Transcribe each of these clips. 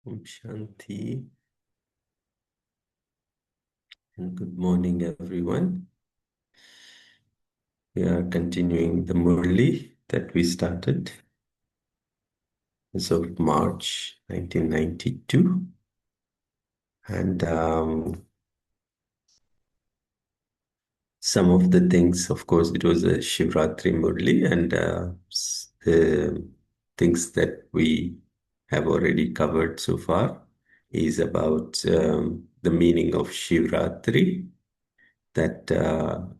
Om Shanti and good morning, everyone. We are continuing the Murli that we started as of March 1992. And some of the things, of course, it was a Shivratri Murli, and the things that we have already covered so far is about the meaning of Shivratri. That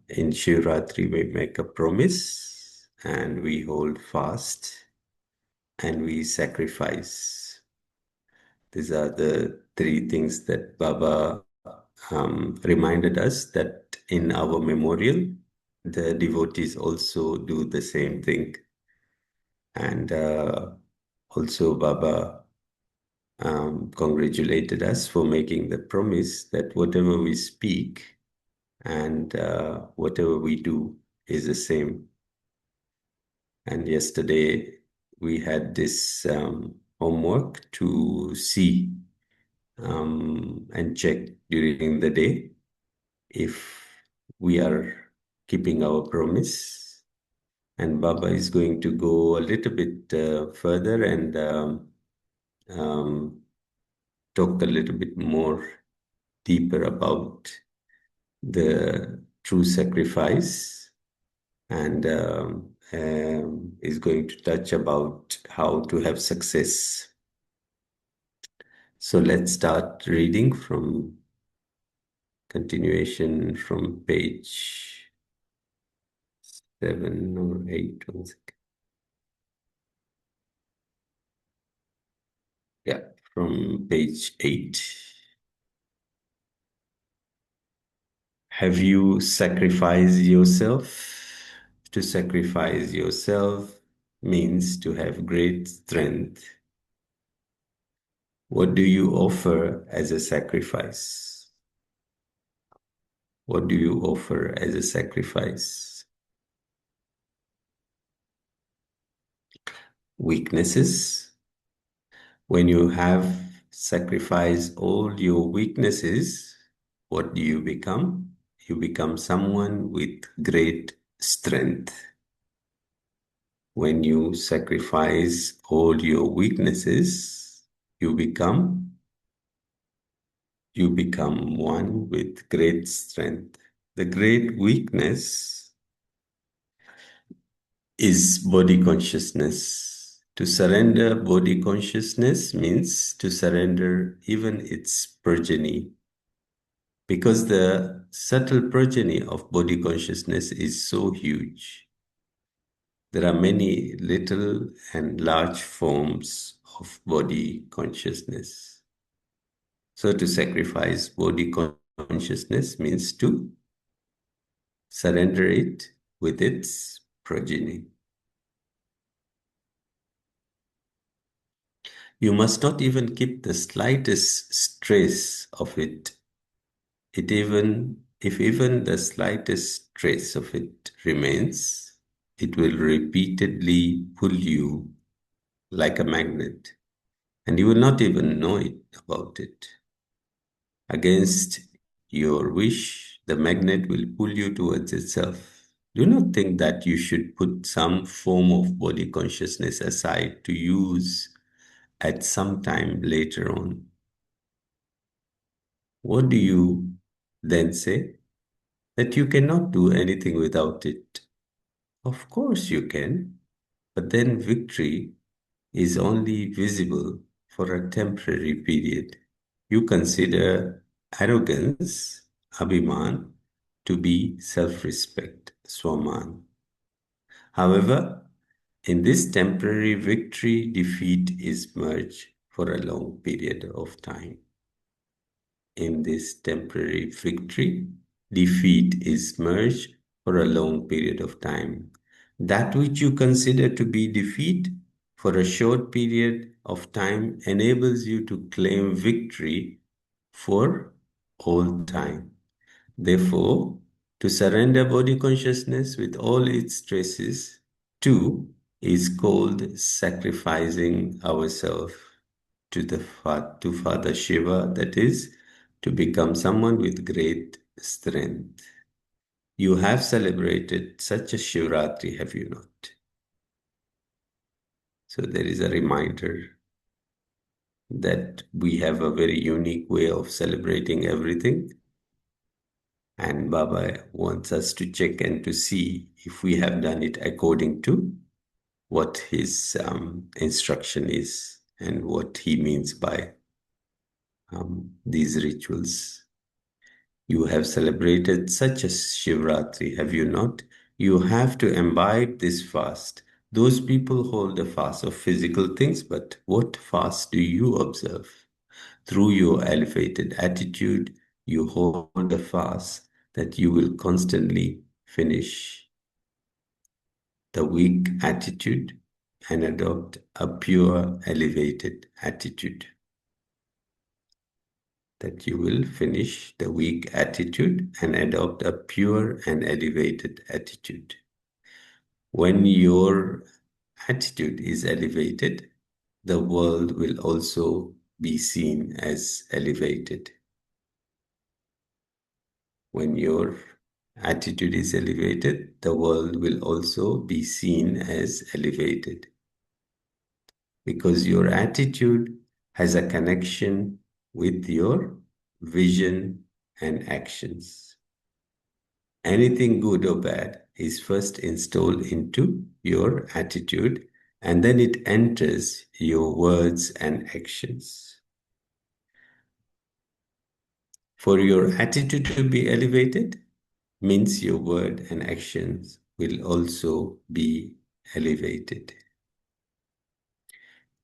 in Shivratri we make a promise and we hold fast and we sacrifice. These are the three things that Baba reminded us that in our memorial, the devotees also do the same thing. And also Baba congratulated us for making the promise that whatever we speak and whatever we do is the same. And yesterday we had this homework to see and check during the day if we are keeping our promise. And Baba is going to go a little bit further and talk a little bit more deeper about the true sacrifice, and is going to touch about how to have success. So let's start reading from continuation from page 7 or 8. 1 second. Yeah, from page 8. Have you sacrificed yourself? To sacrifice yourself means to have great strength. What do you offer as a sacrifice? What do you offer as a sacrifice? Weaknesses. When you have sacrificed all your weaknesses, what do you become? You become someone with great strength. When you sacrifice all your weaknesses, you become one with great strength. The great weakness is body consciousness. To surrender body consciousness means to surrender even its progeny, because the subtle progeny of body consciousness is so huge. There are many little and large forms of body consciousness. So to sacrifice body consciousness means to surrender it with its progeny. You must not even keep the slightest trace of it. If even the slightest trace of it remains, it will repeatedly pull you like a magnet, and you will not even know it about it. Against your wish, the magnet will pull you towards itself. Do not think that you should put some form of body consciousness aside to use at some time later on. What do you then say? That you cannot do anything without it. Of course you can, but then victory is only visible for a temporary period. You consider arrogance, abhiman, to be self-respect, swaman. However, in this temporary victory, defeat is merged for a long period of time. In this temporary victory, defeat is merged for a long period of time. That which you consider to be defeat for a short period of time enables you to claim victory for all time. Therefore, to surrender body consciousness with all its traces, too, is called sacrificing ourselves to to Father Shiva, that is, to become someone with great strength. You have celebrated such a Shivratri, have you not? So there is a reminder that we have a very unique way of celebrating everything. And Baba wants us to check and to see if we have done it according to what his instruction is and what he means by these rituals. You have celebrated such a Shivratri, have you not? You have to imbibe this fast. Those people hold a fast of physical things, but what fast do you observe? Through your elevated attitude, you hold a fast that you will constantly finish the weak attitude and adopt a pure, elevated attitude. That you will finish the weak attitude and adopt a pure and elevated attitude. When your attitude is elevated, the world will also be seen as elevated. When your attitude is elevated, the world will also be seen as elevated. Because your attitude has a connection with your vision and actions. Anything good or bad is first installed into your attitude, and then it enters your words and actions. For your attitude to be elevated means your word and actions will also be elevated.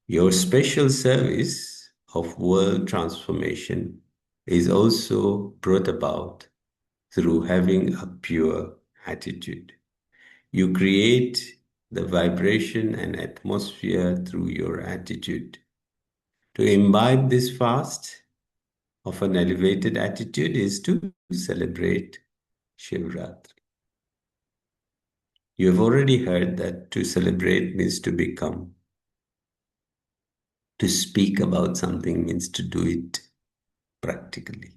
Your special service of world transformation is also brought about through having a pure attitude. You create the vibration and atmosphere through your attitude. To imbibe this fast of an elevated attitude is to celebrate Shivratri. You have already heard that to celebrate means to become. To speak about something means to do it practically.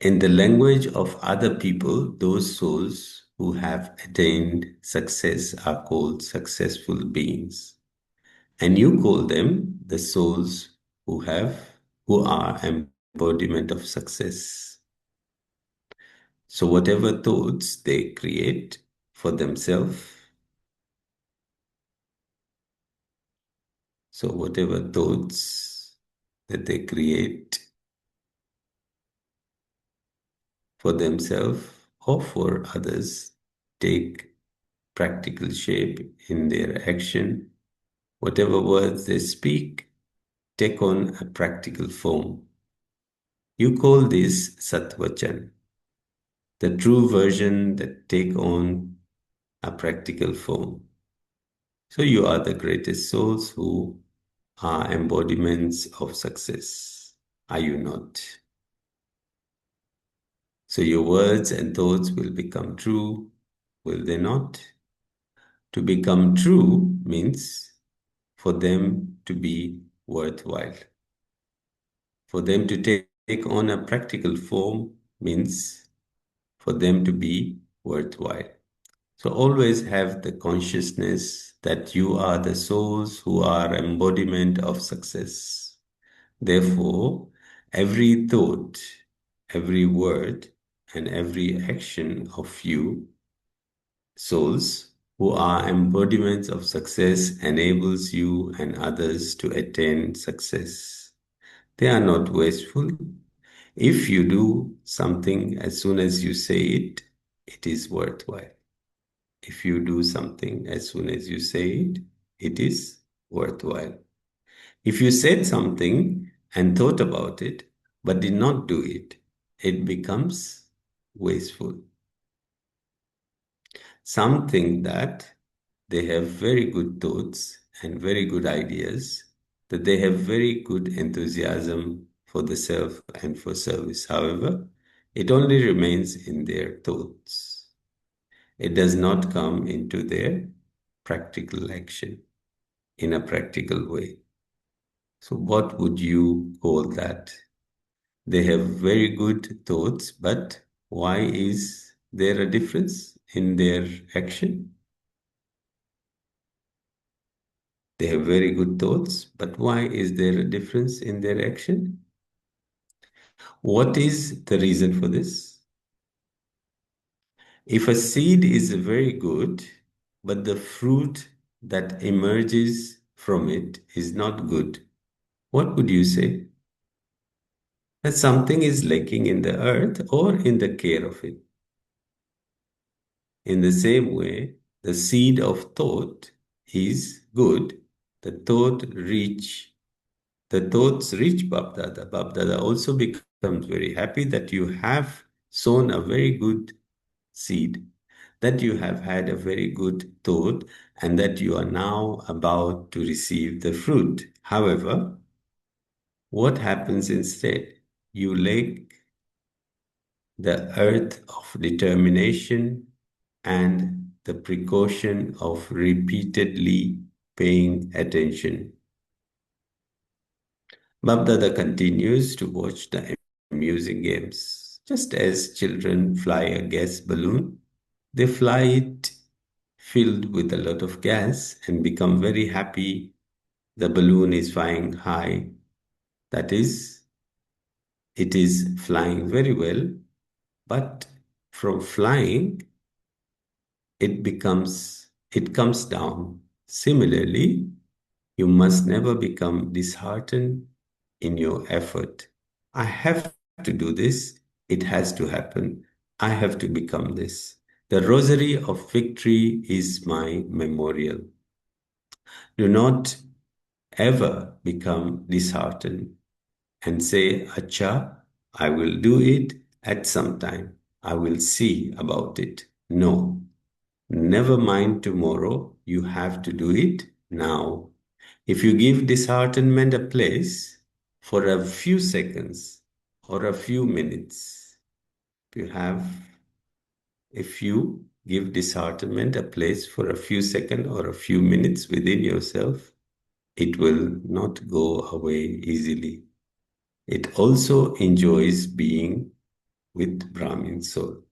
In the language of other people, those souls who have attained success are called successful beings. And you call them the souls who are embodiment of success. So whatever thoughts they create for themselves, so whatever thoughts that they create for themselves or for others take practical shape in their action. Whatever words they speak take on a practical form. You call this Satvachan, the true version that take on a practical form. So you are the greatest souls who are embodiments of success, are you not? So your words and thoughts will become true, will they not? To become true means for them to be worthwhile. For them to take on a practical form means for them to be worthwhile. So always have the consciousness that you are the souls who are embodiment of success. Therefore, every thought, every word, and every action of you, souls who are embodiments of success, enables you and others to attain success. They are not wasteful. If you do something as soon as you say it, it is worthwhile. If you do something as soon as you say it, it is worthwhile. If you said something and thought about it, but did not do it, it becomes wasteful. Some think that they have very good thoughts and very good ideas, that they have very good enthusiasm for the self and for service. However, it only remains in their thoughts. It does not come into their practical action. in a practical way. So, what would you call that? They have very good thoughts, but why is there a difference in their action? They have very good thoughts, but why is there a difference in their action? What is the reason for this? If a seed is very good, but the fruit that emerges from it is not good, what would you say? That something is lacking in the earth or in the care of it. In the same way, the seed of thought is good. The thought reach, the thoughts reach Bapdada. Bapdada also becomes very happy that you have sown a very good seed, that you have had a very good thought, and that you are now about to receive the fruit. However, what happens instead? You lack the earth of determination and the precaution of repeatedly paying attention. Babdada continues to watch the amusing games. Just as children fly a gas balloon, they fly it filled with a lot of gas and become very happy. The balloon is flying high. That is, it is flying very well, but from flying, it comes down. Similarly, you must never become disheartened in your effort. I have to do this. It has to happen. I have to become this. The rosary of victory is my memorial. Do not ever become disheartened and say, Acha, I will do it at some time. I will see about it. No, never mind tomorrow. You have to do it now. If you give disheartenment a place for a few seconds or a few minutes, you have, if you give disheartenment a place for a few seconds or a few minutes within yourself, it will not go away easily. It also enjoys being with Brahmin soul.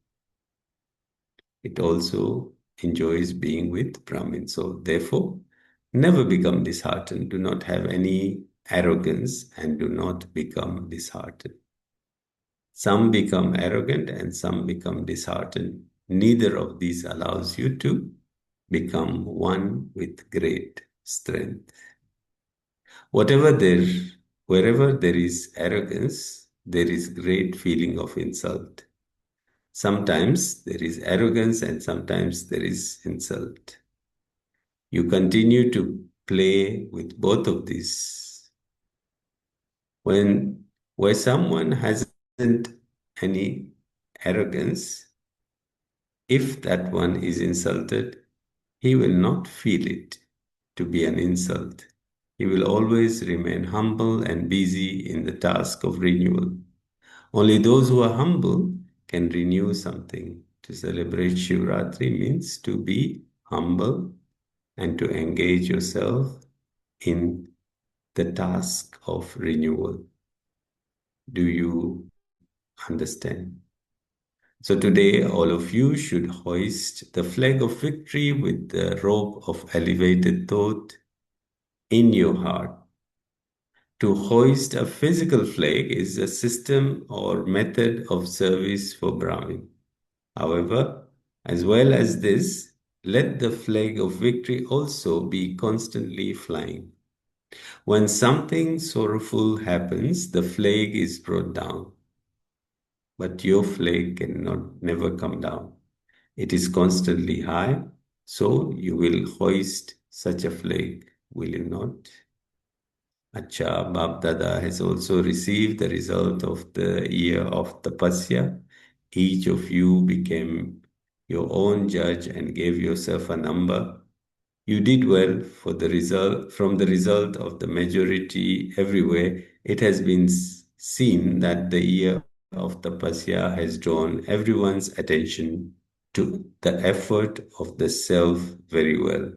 It also enjoys being with Brahmin soul. Therefore, never become disheartened. Do not have any arrogance and do not become disheartened. Some become arrogant and some become disheartened. Neither of these allows you to become one with great strength. Whatever there, wherever there is arrogance, there is great feeling of insult. Sometimes there is arrogance and sometimes there is insult. You continue to play with both of these. Where someone hasn't any arrogance, if that one is insulted, he will not feel it to be an insult. He will always remain humble and busy in the task of renewal. Only those who are humble can renew something. To celebrate Shiv Ratri means to be humble and to engage yourself in the task of renewal. Do you understand? So today, all of you should hoist the flag of victory with the robe of elevated thought in your heart. To hoist a physical flag is a system or method of service for Brahmin. However, as well as this, let the flag of victory also be constantly flying. When something sorrowful happens, the flag is brought down. But your flag cannot never come down. It is constantly high, so you will hoist such a flag, will you not? Acha, Bab Dada has also received the result of the year of Tapasya. Each of you became your own judge and gave yourself a number. You did well for the result. From the result of the majority everywhere, it has been seen that the year of Tapasya has drawn everyone's attention to the effort of the self very well.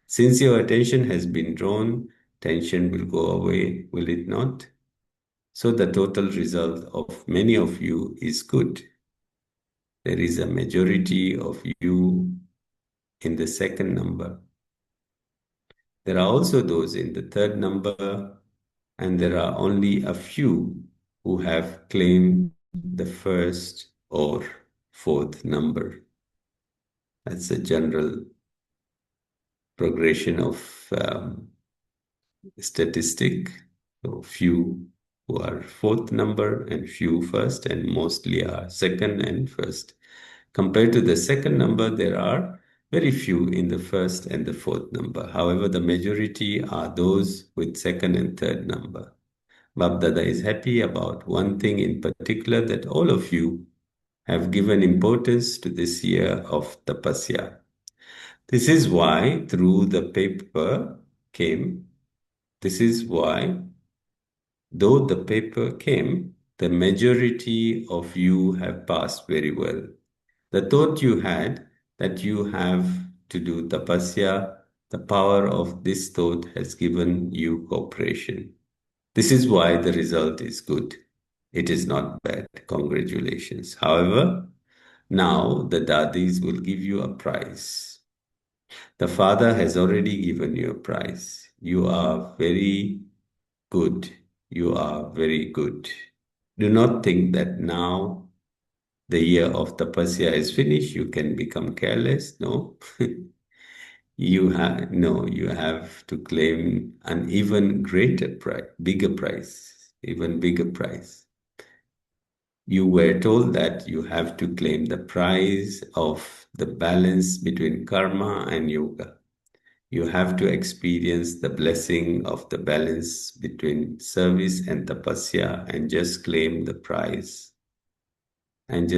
Since your attention has been drawn, tension will go away, will it not? So the total result of many of you is good. There is a majority of you in the second number. There are also those in the third number, and there are only a few who have claimed the first or fourth number. That's a general progression of statistic. So few who are fourth number and few first, and mostly are second and first. Compared to the second number, there are very few in the first and the fourth number. However, the majority are those with second and third number. Bapdada is happy about one thing in particular, that all of you have given importance to this year of tapasya. This is why through the paper came, this is why, though the paper came, the majority of you have passed very well. The thought you had that you have to do tapasya, the power of this thought has given you cooperation. This is why the result is good. It is not bad. Congratulations. However, now the dadis will give you a prize. The father has already given you a prize. You are very good. You are very good. Do not think that now the year of tapasya is finished, you can become careless. No. You have to claim an even greater prize, bigger prize, even bigger prize. You were told that you have to claim the prize of the balance between karma and yoga. You have to experience the blessing of the balance between service and tapasya and just claim the prize. And I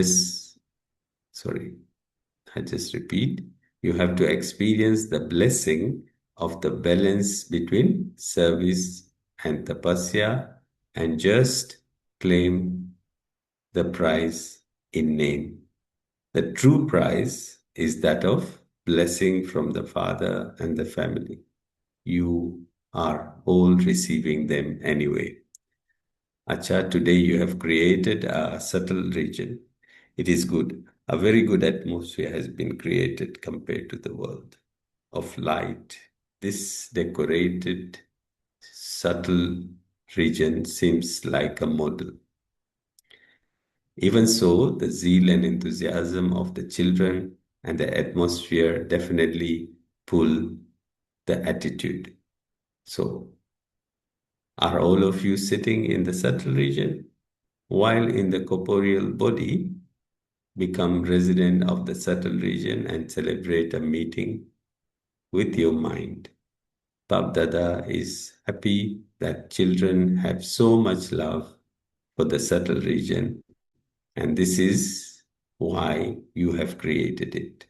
just repeat, you have to experience the blessing of the balance between service and tapasya and just claim the prize in name. The true prize is that of blessing from the Father and the family. You are all receiving them anyway. Acha, today you have created a subtle region. It is good. A very good atmosphere has been created compared to the world of light. This decorated, subtle region seems like a model. Even so, the zeal and enthusiasm of the children and the atmosphere definitely pull the attitude. So, are all of you sitting in the subtle region? While in the corporeal body, become resident of the subtle region and celebrate a meeting with your mind. Bab Dada is happy that children have so much love for the subtle region, and this is why you have created it.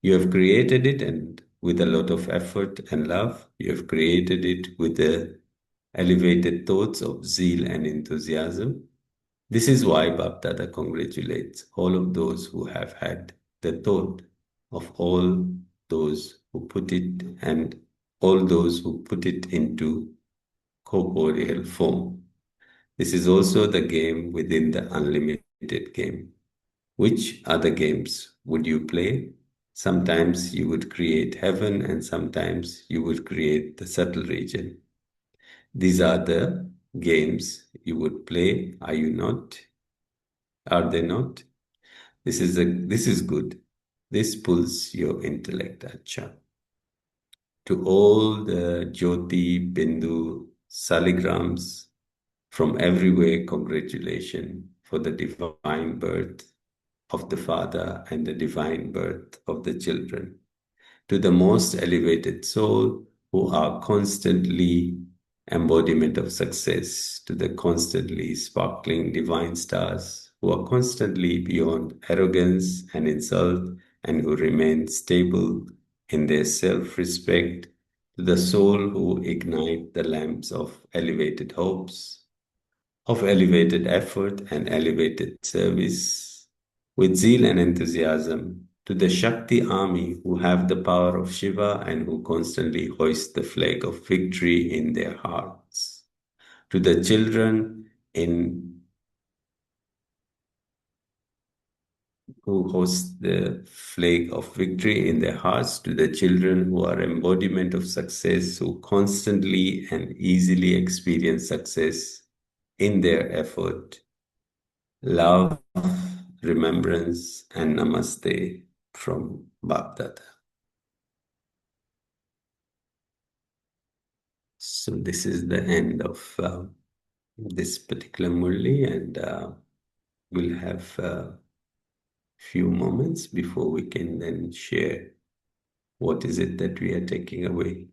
You have created it, and with a lot of effort and love, you have created it with the elevated thoughts of zeal and enthusiasm. This is why Bap Dada congratulates all of those who have had the thought of all those who put it and all those who put it into corporeal form. This is also the game within the unlimited game. Which other games would you play? Sometimes you would create heaven and sometimes you would create the subtle region. These are the games you would play, are you not? Are they not? This is good. This pulls your intellect, Acha. To all the Jyoti, Bindu, Saligrams from everywhere, congratulations for the divine birth of the Father and the divine birth of the children. To the most elevated soul who are constantly embodiment of success, to the constantly sparkling divine stars who are constantly beyond arrogance and insult and who remain stable in their self-respect, to the soul who ignite the lamps of elevated hopes, of elevated effort and elevated service with zeal and enthusiasm, to the Shakti army who have the power of Shiva and who constantly hoist the flag of victory in their hearts, to the children in who host the flag of victory in their hearts, to the children who are embodiment of success, who constantly and easily experience success in their effort. Love, remembrance, and namaste from Bapdata. So this is the end of this particular Murli, and we'll have a few moments before we can then share what is it that we are taking away.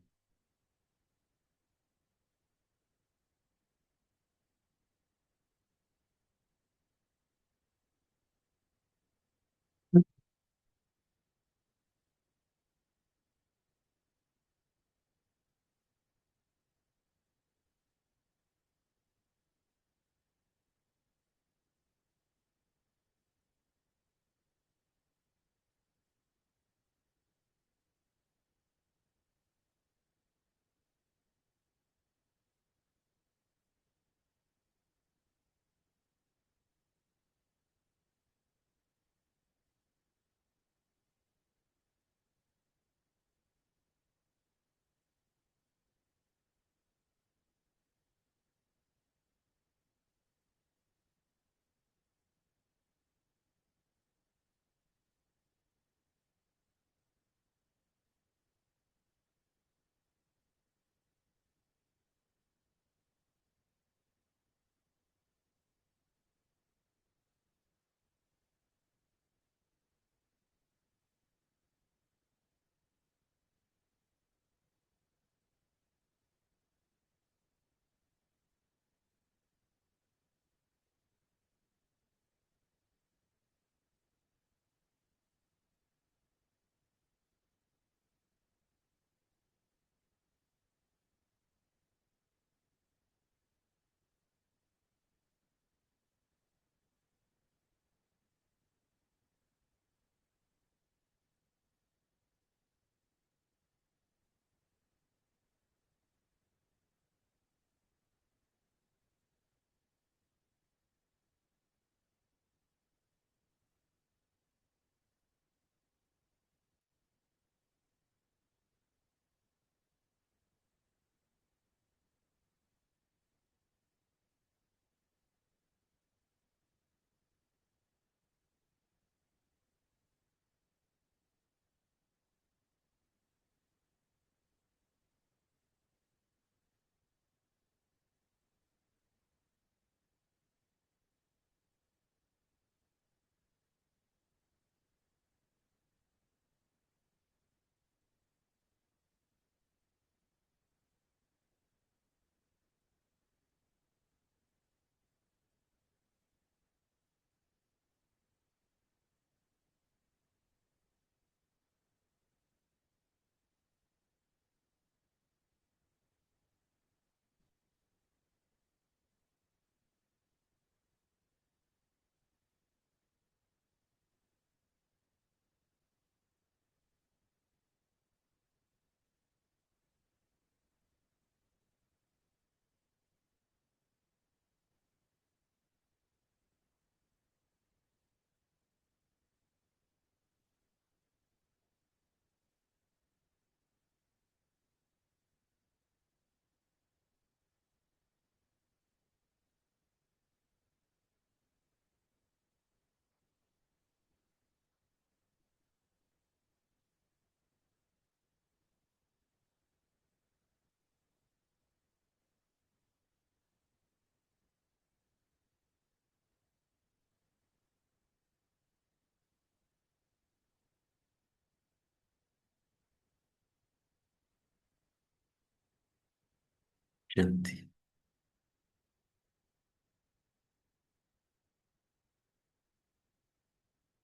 Shanti.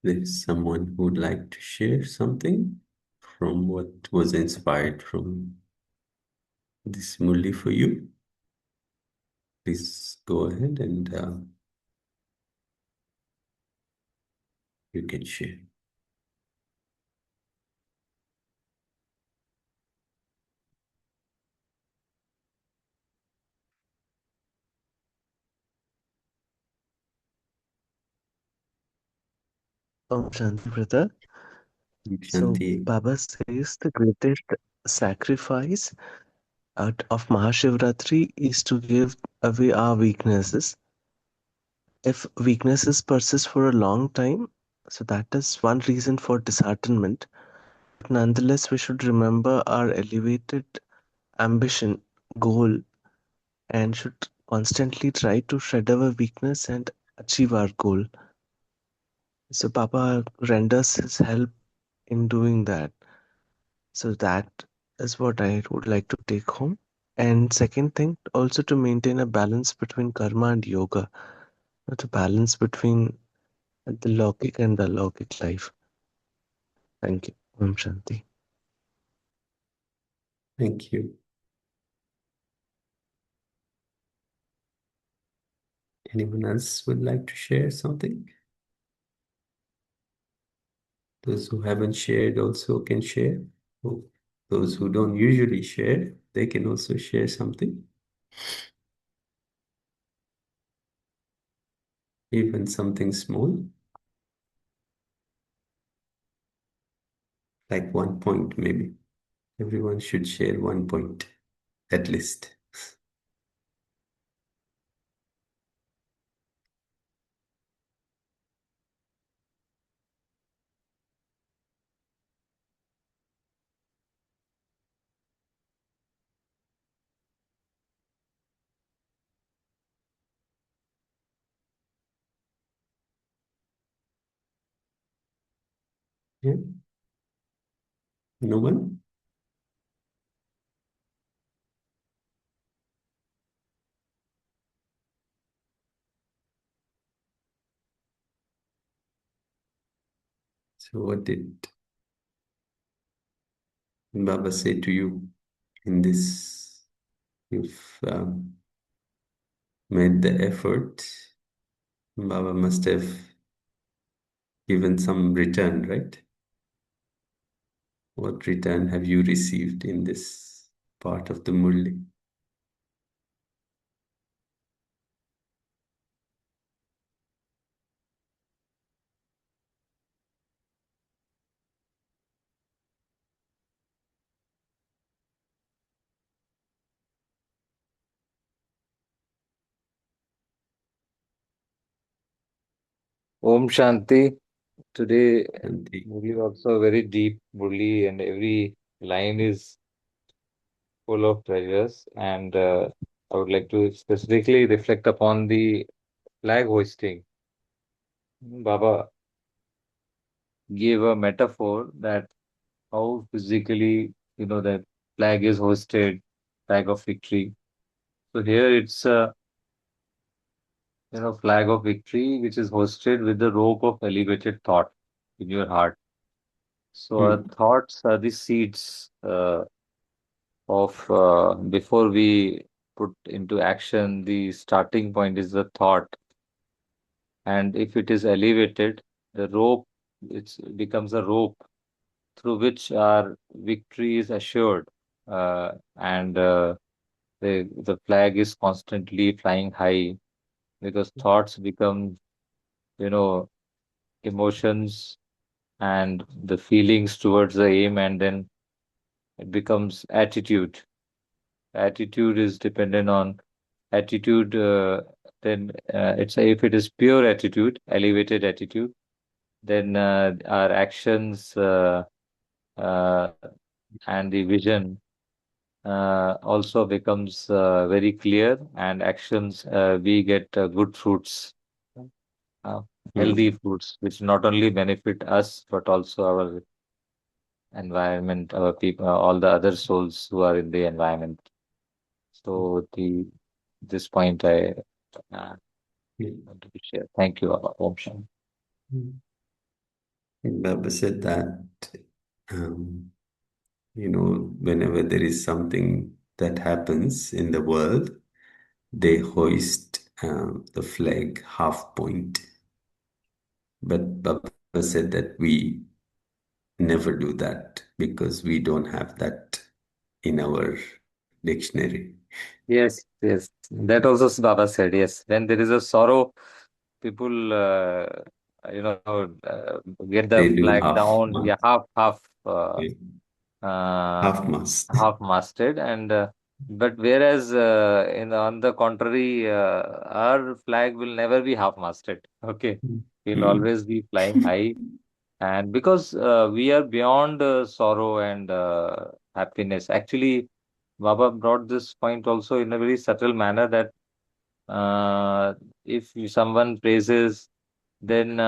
There's someone who would like to share something from what was inspired from this Murli for you. Please go ahead and you can share. Shanti brother. So Shanti. Baba says the greatest sacrifice out of Maha Shiv Ratri is to give away our weaknesses. If weaknesses persist for a long time, so that is one reason for disheartenment. But nonetheless, we should remember our elevated ambition, goal, and should constantly try to shred our weakness and achieve our goal. So Baba renders his help in doing that. So that is what I would like to take home. And second thing, also to maintain a balance between karma and yoga, not a balance between the Laukic and the Alaukic life. Thank you. Om Shanti. Thank you. Anyone else would like to share something? Those who haven't shared also can share. Oh, those who don't usually share, they can also share something, even something small, like 1 point maybe. Everyone should share 1 point at least. Yeah, no one? So what did Baba say to you in this? You've made the effort. Baba must have given some return, right? What return have you received in this part of the Murli? Om Shanti. Today, Shanti. Murli also very deep, Murli, and every line is full of treasures. And I would like to specifically reflect upon the flag hoisting. Baba gave a metaphor that how physically, that flag is hoisted, flag of victory. So here it's a, flag of victory, which is hosted with the rope of elevated thought in your heart. So our Hmm. thoughts are the seeds of before we put into action, the starting point is the thought. And if it is elevated, the rope, it becomes a rope through which our victory is assured. And the flag is constantly flying high because thoughts become, you know, emotions and the feelings towards the aim, and then it becomes attitude. Attitude is dependent on attitude. Then it's if it is pure attitude, elevated attitude, then our actions uh, and the vision also becomes very clear, and actions we get good fruits, uh, healthy Hmm. fruits, which not only benefit us but also our environment, our people, all the other souls who are in the environment. So this point I uh, want to share. Thank you, Om Shanti. Hmm. Baba said that, um, whenever there is something that happens in the world, they hoist the flag half point. But Baba said that we never do that because we don't have that in our dictionary. Yes, yes. That also Baba said, yes. When there is a sorrow, people get the They do flag half down, yeah, mast. half Yeah. uh, Half mast. half masted, and but whereas on the contrary, our flag will never be half masted. Okay, we'll Mm. always be flying high, and because we are beyond sorrow and happiness. Actually, Baba brought this point also in a very subtle manner that if someone praises, then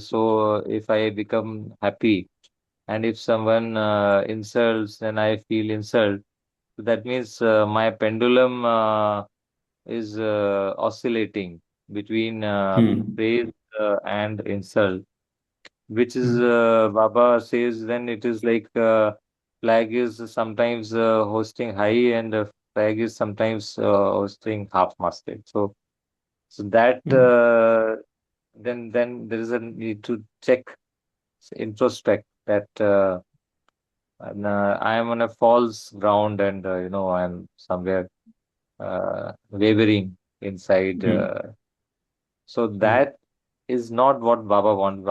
so if I become happy, and if someone insults, then I feel insult. So that means my pendulum is oscillating between Mm. praise and insult, which is Mm. Baba says then it is like flag is sometimes hosting high, and flag is sometimes hosting half-masted. So that Mm. then there is a need to check, introspect that I am on a false ground, and I'm somewhere wavering inside. Mm. So Mm. that is not what Baba wants.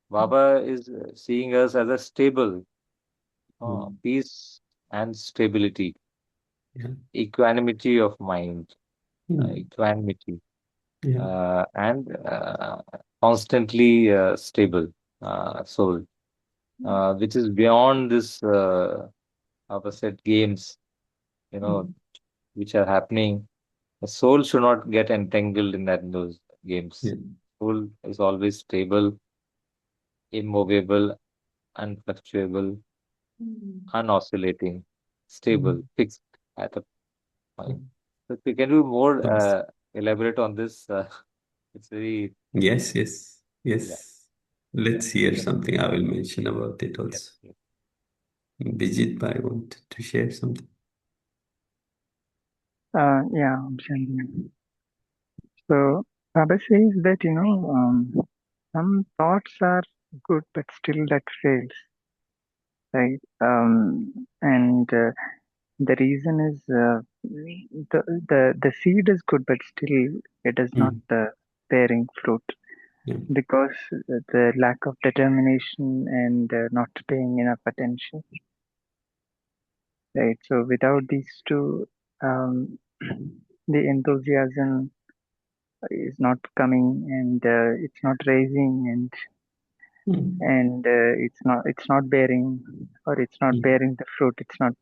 Baba is seeing us as a stable Mm. peace and stability, Yeah. equanimity of mind, Mm. equanimity, Yeah. and constantly stable soul, which is beyond this opposite games, you know, Mm. which are happening. The soul should not get entangled in those games. Yeah. Soul is always stable, immovable, unfluctuable, unoscillating, stable, Mm. fixed at a point. Mm. So can you more Yes. elaborate on this? It's very, Yes. Yes. yeah, Yes. yeah, Let's hear something. I will mention about it yeah, also. yeah. Bijit Bhai wanted to share something. Yeah, Shanti. So Baba says that some thoughts are good, but still that fails, right? And the reason is the seed is good, but still it is not Mm. bearing fruit Yeah. because the lack of determination and not paying enough attention, right? So without these two, the enthusiasm is not coming and it's not raising Mm. and it's not bearing or it's not Mm. bearing the fruit. It's not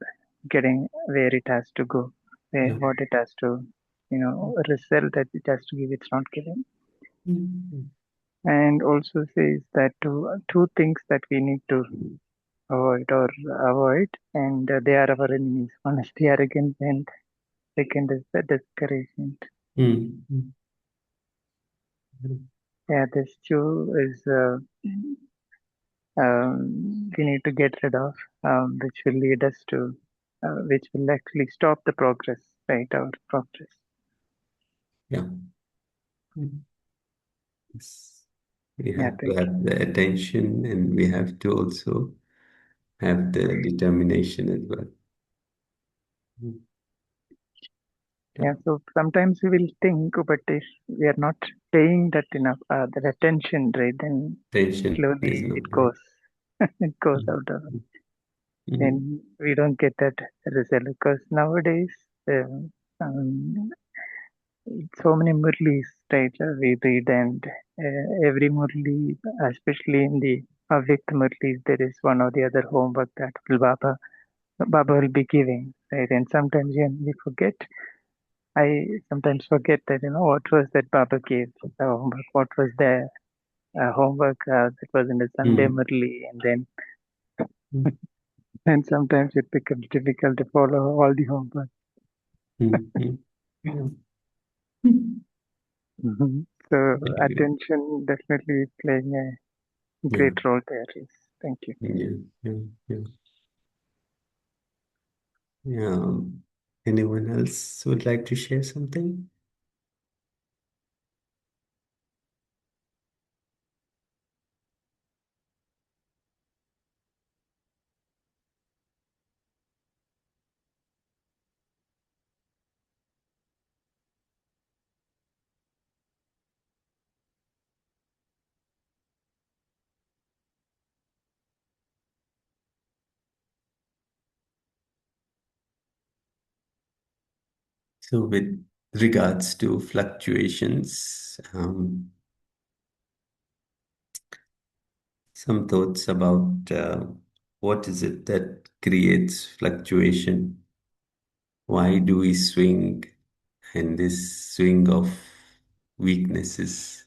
getting where it has to go, where Yeah. what it has to, result that it has to give. It's not giving. Mm. And also says that two things that we need to avoid, and they are our enemies. One is the arrogance, and second is the discouragement. Mm. Mm. Yeah, this two is we need to get rid of, which will lead us to, which will actually stop the progress, right? Our progress. Yeah. Mm. Yes. We Yeah, have to thank have the attention and we have to also have the determination as well. Mm. you. Yeah. Yeah, so sometimes we will think, but if we are not paying that enough, that attention, right, then Attention is slowly not it there. goes, it goes Mm. out of, Mm. and we don't get that result because nowadays, so many Murlis, right? We read, and every Murli, especially in the Avyakt Murlis, there is one or the other homework that Baba will be giving, right? And sometimes we forget. I sometimes forget that what was that Baba gave the homework. What was the homework that was in the Sunday Mm. Murli, and then Mm. and sometimes it becomes difficult to follow all the homework. Mm. Mm. Yeah. Mm. Mhm. So I agree. attention definitely is playing a Yeah. great role there. Yes. Thank you. Yeah. Yeah. Yeah. Yeah. Anyone else would like to share something? So, with regards to fluctuations, some thoughts about what is it that creates fluctuation? Why do we swing? And this swing of weaknesses.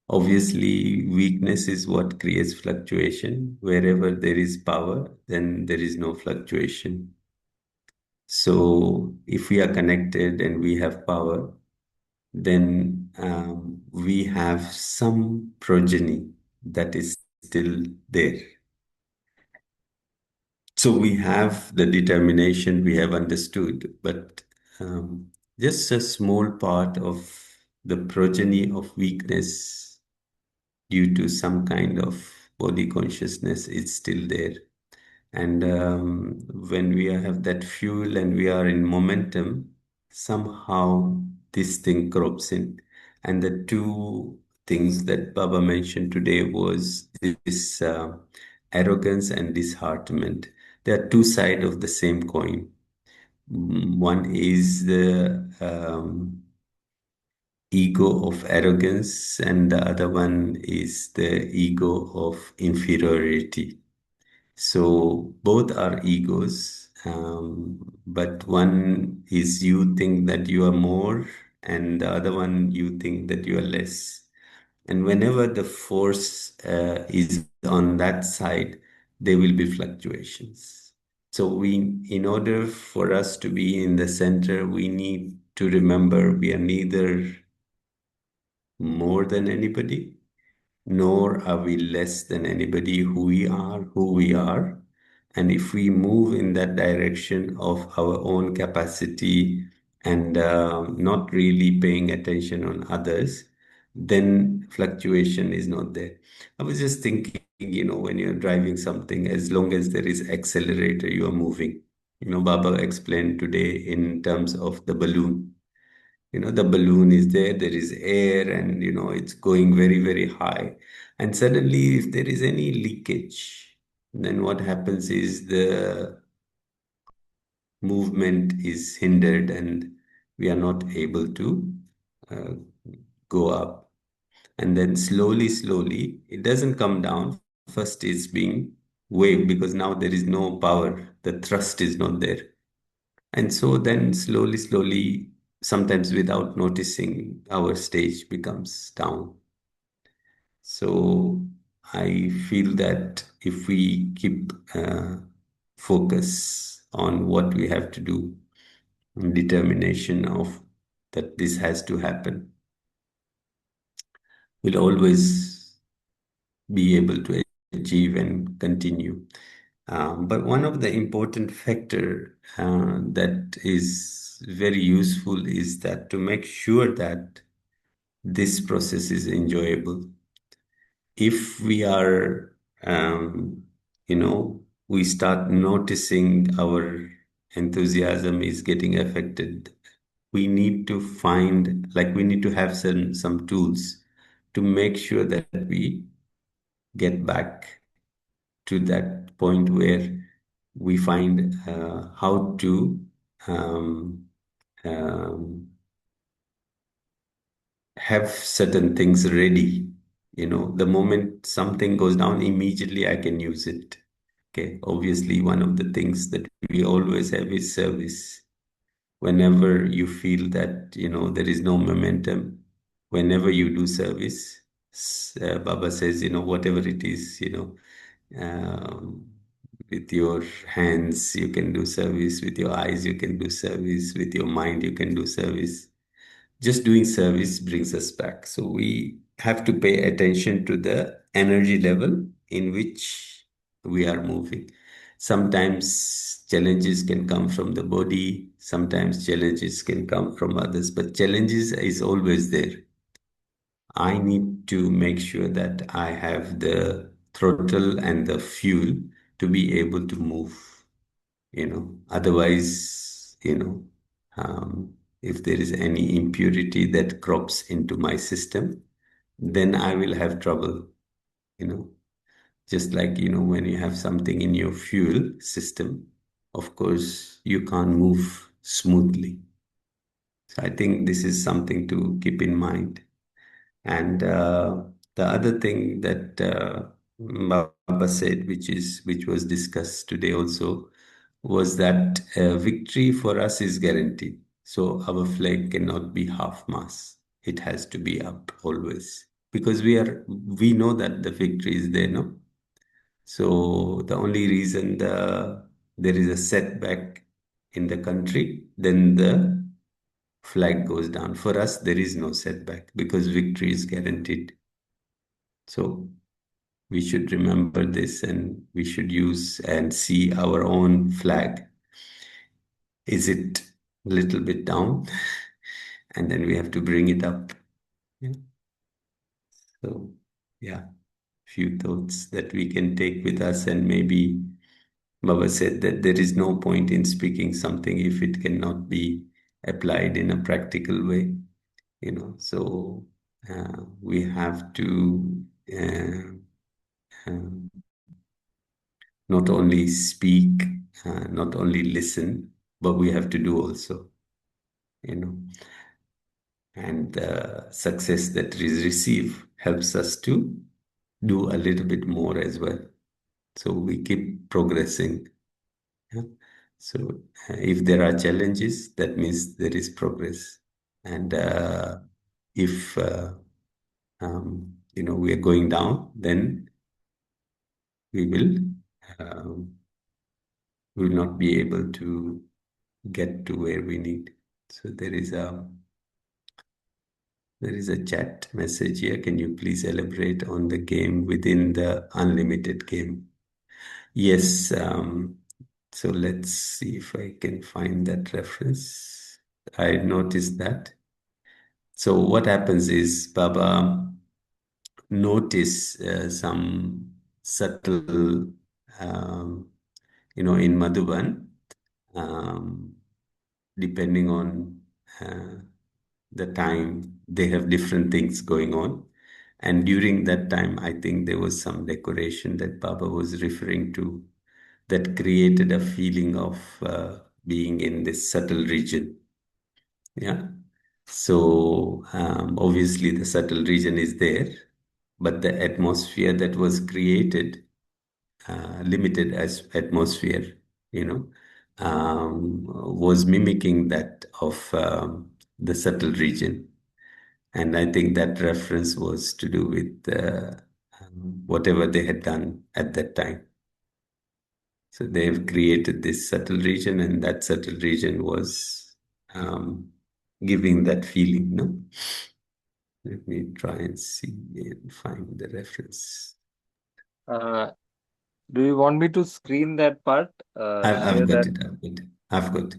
Obviously, weakness is what creates fluctuation. Wherever there is power, then there is no fluctuation. So, if we are connected and we have power, then we have some progeny that is still there. So we have the determination, we have understood, but just a small part of the progeny of weakness due to some kind of body consciousness is still there. And when we have that fuel and we are in momentum, somehow this thing crops in. And the two things that Baba mentioned today was this arrogance and disheartenment. They are two sides of the same coin. One is the ego of arrogance, and the other one is the ego of inferiority. So both are egos, but one is you think that you are more, and the other one you think that you are less. And whenever the force is on that side, there will be fluctuations. So in order for us to be in the center, we need to remember we are neither more than anybody, nor are we less than anybody. Who we are. And if we move in that direction of our own capacity and not really paying attention on others, then fluctuation is not there. I was just thinking, when you're driving something, as long as there is accelerator, you are moving. Baba explained today in terms of the balloon. The balloon is there is air, and it's going very, very high. And suddenly, if there is any leakage, then what happens is the movement is hindered and we are not able to uh, go up. And then slowly, slowly, it doesn't come down. First, it's being waved because now there is no power, the thrust is not there. And so then slowly, slowly, sometimes without noticing, our stage becomes down. So I feel that if we keep focus on what we have to do, and determination of that this has to happen, we'll always be able to achieve and continue. But one of the important factor that is very useful is that to make sure that this process is enjoyable. If we are, we start noticing our enthusiasm is getting affected, we need to we need to have some tools to make sure that we get back to that point where we find how to um, um, have certain things ready. The moment something goes down, immediately I can use it. Okay, obviously, one of the things that we always have is service. Whenever you feel that, there is no momentum, whenever you do service, Baba says, whatever it is, um, with your hands, you can do service. With your eyes, you can do service. With your mind, you can do service. Just doing service brings us back. So we have to pay attention to the energy level in which we are moving. Sometimes challenges can come from the body, sometimes challenges can come from others, but challenges is always there. I need to make sure that I have the throttle and the fuel to be able to move. Otherwise, if there is any impurity that crops into my system, then I will have trouble. you know just like, when you have something in your fuel system, of course you can't move smoothly. I think this is something to keep in mind. And the other thing that Baba said, which was discussed today also, was that victory for us is guaranteed. So our flag cannot be half mast. It has to be up always, because we know that the victory is there, no? So the only reason there is a setback in the country, then the flag goes down. For us, there is no setback because victory is guaranteed. So we should remember this, and we should use and see our own flag. Is it a little bit down? And then we have to bring it up. Yeah. So, yeah, few thoughts that we can take with us, and maybe Baba said that there is no point in speaking something if it cannot be applied in a practical way, So we have to um, not only speak, not only listen, but we have to do also, you know. And the success that we receive helps us to do a little bit more as well. So we keep progressing. Yeah? So if there are challenges, that means there is progress. And if we are going down, then we um, will not be able to get to where we need. So there is a chat message here. Can you please elaborate on the game within the unlimited game? Yes. So let's see if I can find that reference. I noticed that. So what happens is Baba notice some subtle, in Madhuban, um, depending on the time, they have different things going on. And during that time, I think there was some decoration that Baba was referring to that created a feeling of being in this subtle region. Yeah. So obviously the subtle region is there, but the atmosphere that was created, limited as atmosphere, was mimicking that of the subtle region. And I think that reference was to do with whatever they had done at that time. So they've created this subtle region, and that subtle region was giving that feeling, no? Let me try and see and find the reference. Uh, do you want me to screen that part? Share I've got that? it. I've got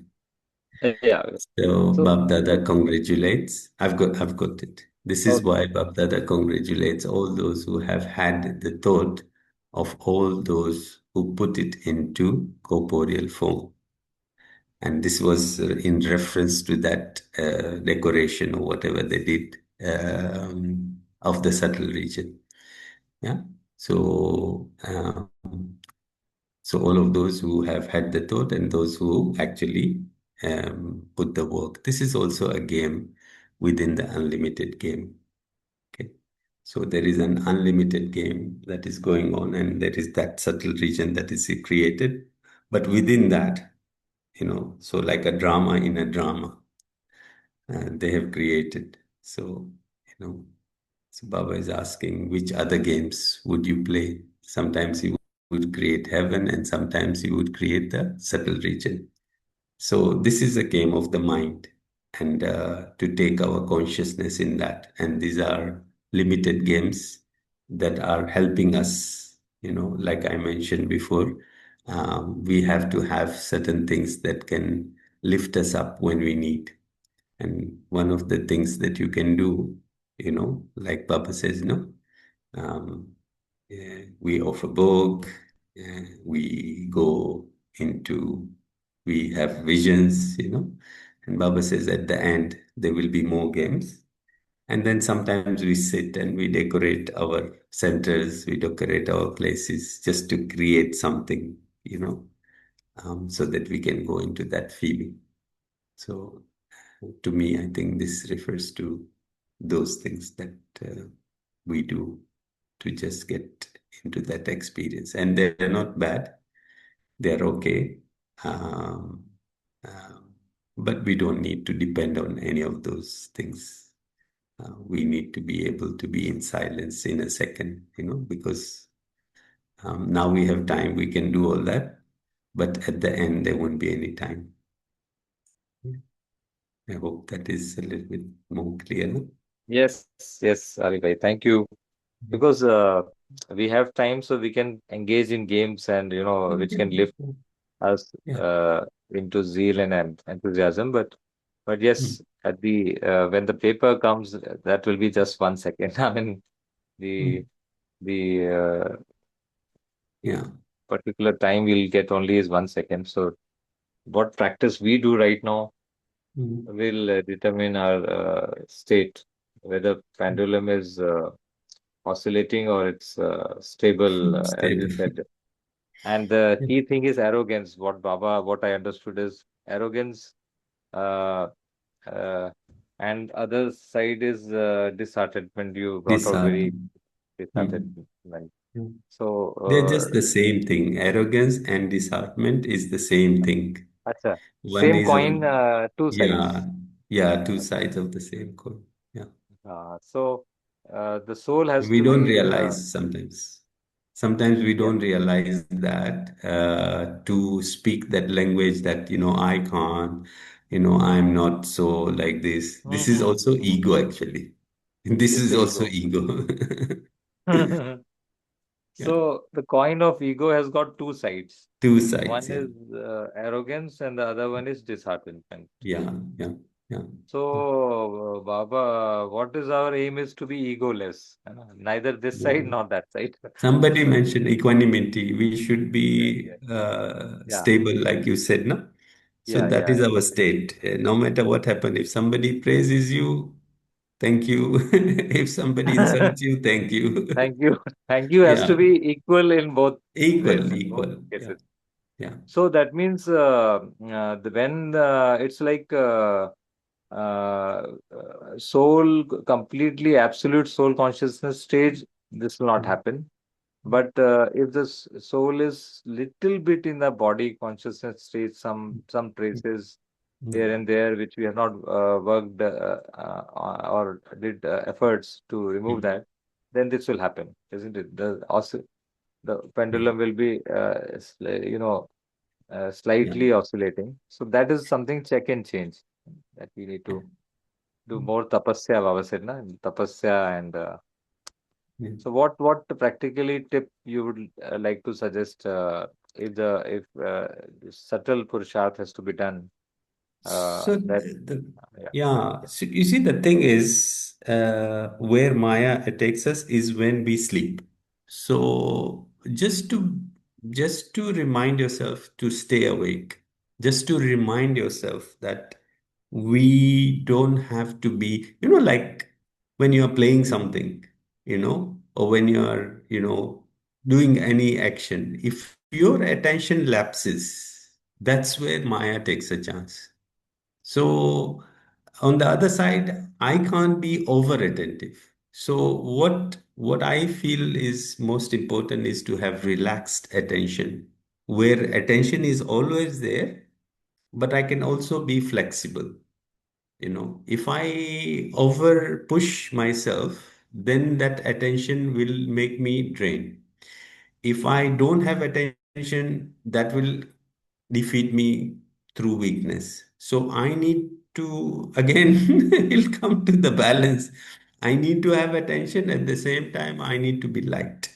it. Yeah. So So, Bab Dada congratulates. I've got it. This is okay. why Bab Dada congratulates all those who have had the thought of all those who put it into corporeal form. And this was in reference to that decoration or whatever they did of the subtle region. Yeah. So, so all of those who have had the thought and those who actually put the work. This is also a game within the unlimited game. Okay. So there is an unlimited game that is going on, and there is that subtle region that is created. But within that, so like a drama in a drama, they have created. So, so Baba is asking, which other games would you play? Sometimes he would create heaven, and sometimes he would create the subtle region. So this is a game of the mind, and to take our consciousness in that. And these are limited games that are helping us, like I mentioned before. We have to have certain things that can lift us up when we need. And one of the things that you can do, like Papa says, um, we offer Bhog, we go into, we have visions, and Baba says at the end, there will be more games. And then sometimes we sit and we decorate our centers, we decorate our places just to create something, so that we can go into that feeling. So To me, I think this refers to those things that we do to just get into that experience. And they're not bad, they're okay. Um, um, but we don't need to depend on any of those things. We need to be able to be in silence in a second, because now we have time, we can do all that. But at the end, there won't be any time. I hope that is a little bit more clear, no? Yes, yes, Ali bhai. Thank you. Because we have time, so we can engage in games and which can lift us Yeah. into zeal and enthusiasm. But Mm. yes, at the when the paper comes, that will be just 1 second. I mean, the Mm. the Yeah. particular time we'll get only is 1 second. So what practice we do right now Mm. will determine our state, whether pendulum is oscillating or it's stable, as you Stable. said. And the Yeah. key thing is arrogance. What I understood is arrogance, uh, uh, and other side is disheartenment. You brought out very Disheartened. Mm. disheartenment. Mm. So, They're just the same thing. Arrogance and disheartenment is the same thing. acha, One same is coin, on, two yeah, sides. yeah, two sides of the same coin. Yeah. So the soul has We to don't be realize sometimes. Sometimes we yeah. don't realize that to speak that language that, I can't, I'm not so like this. This is Mhm, also ego, mhm. actually. This It's is the also ego. ego. Yeah. So the coin of ego has got two sides. Two sides. One Yeah. is arrogance, and the other one is disheartenment. Yeah. Yeah. Yeah. So, Baba, what is our aim is to be egoless. Neither this Yeah. side nor that side. Somebody So, mentioned equanimity. We should be yeah, yeah, stable, like you said, no? So yeah, that yeah. is our state. No matter what happens, if somebody praises you, thank you. If somebody Yeah. insults you, thank you. Thank you. Thank you has Yeah, to be equal in both equal, ways, in both equal. Yeah, cases. yeah. So that means when it's like soul, completely absolute soul consciousness stage, this will not Mm, happen. But if the soul is little bit in the body consciousness stage, some mm, traces here mm, and there which we have not worked or did efforts to remove mm, that, then this will happen, isn't it? The yeah, pendulum will be yeah, slightly oscillating. So that is something check and change that we need yeah, to do mm, more tapasya, Baba said, na? Tapasya and yeah. so what practically tip you would like to suggest if subtle purusharth has to be done So that yeah. yeah, so you see, the thing is, where Maya attacks us is when we sleep. So just to remind yourself to stay awake, just to remind yourself that we don't have to be, like when you're playing something, or when you're, doing any action, if your attention lapses, that's where Maya takes a chance. So on the other side, I can't be over attentive. So what I feel is most important is to have relaxed attention, where attention is always there, but I can also be flexible. If I over push myself, then that attention will make me drain. If I don't have attention, that will defeat me through weakness. So I need to, again, it'll come to the balance. I need to have attention at the same time, I need to be light.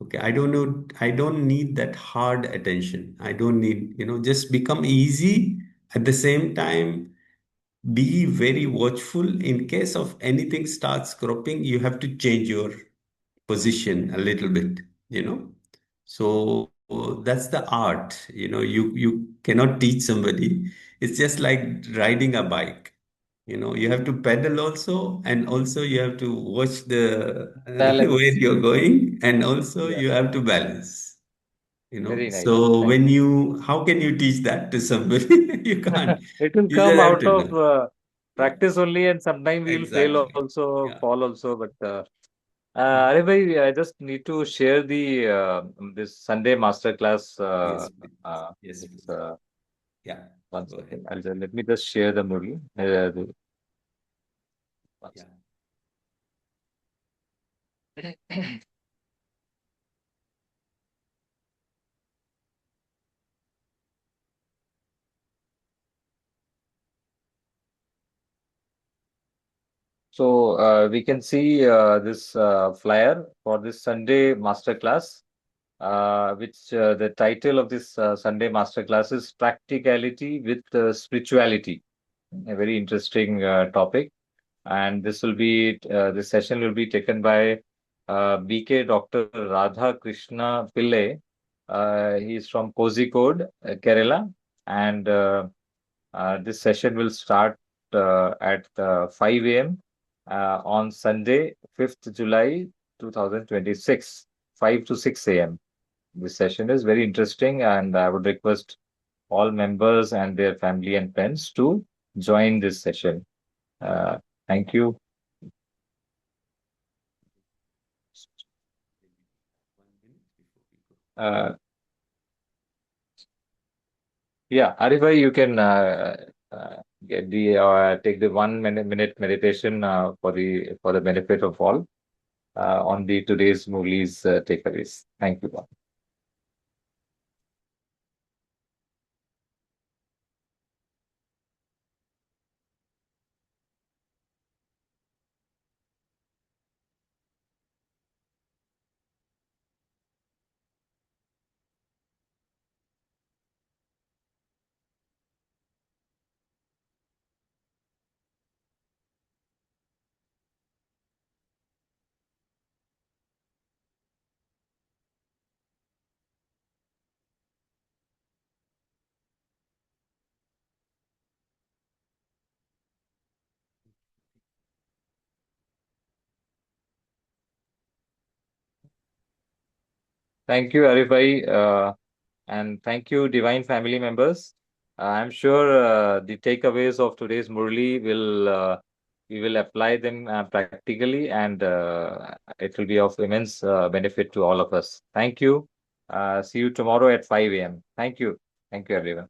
Okay, I don't know, I don't need that hard attention. I don't need, just become easy at the same time. Be very watchful in case of anything starts cropping, you have to change your position a little bit, so that's the art. You cannot teach somebody. It's just like riding a bike. You have to pedal also, and also you have to watch the where Balance. you're going, and also Yeah. you have to balance. you know. Very nice. So Thank you. how can you teach that to somebody? You can't. It will You come just have out to of know. Yeah, practice only, and sometimes we will fail exactly. also, Yeah. fall also. But Mm. Arif bhai, I just need to share the this Sunday masterclass. Yes, please. Yes, This, please. Yeah. one Go second. ahead. Let me just share the movie. One Yeah. second. So we can see this flyer for this Sunday masterclass, which the title of this Sunday masterclass is Practicality with Spirituality. A very interesting topic. And this session will be taken by BK Dr. Radha Krishna Pillai. He is from Kozhikode, Kerala, and this session will start at 5 a.m. On Sunday, 5th July 2026, 5 to 6 a.m. This session is very interesting, and I would request all members and their family and friends to join this session. Uh, Thank you. Uh, yeah, Arif bhai, you can get the take the 1 minute meditation for the benefit of all on the today's Murli's takeaways. Thank you. Thank you, Arif bhai, and thank you, Divine family members. I'm sure the takeaways of today's Murli will we will apply them practically, and it will be of immense benefit to all of us. Thank you. See you tomorrow at 5 a.m. Thank you. Thank you, everyone.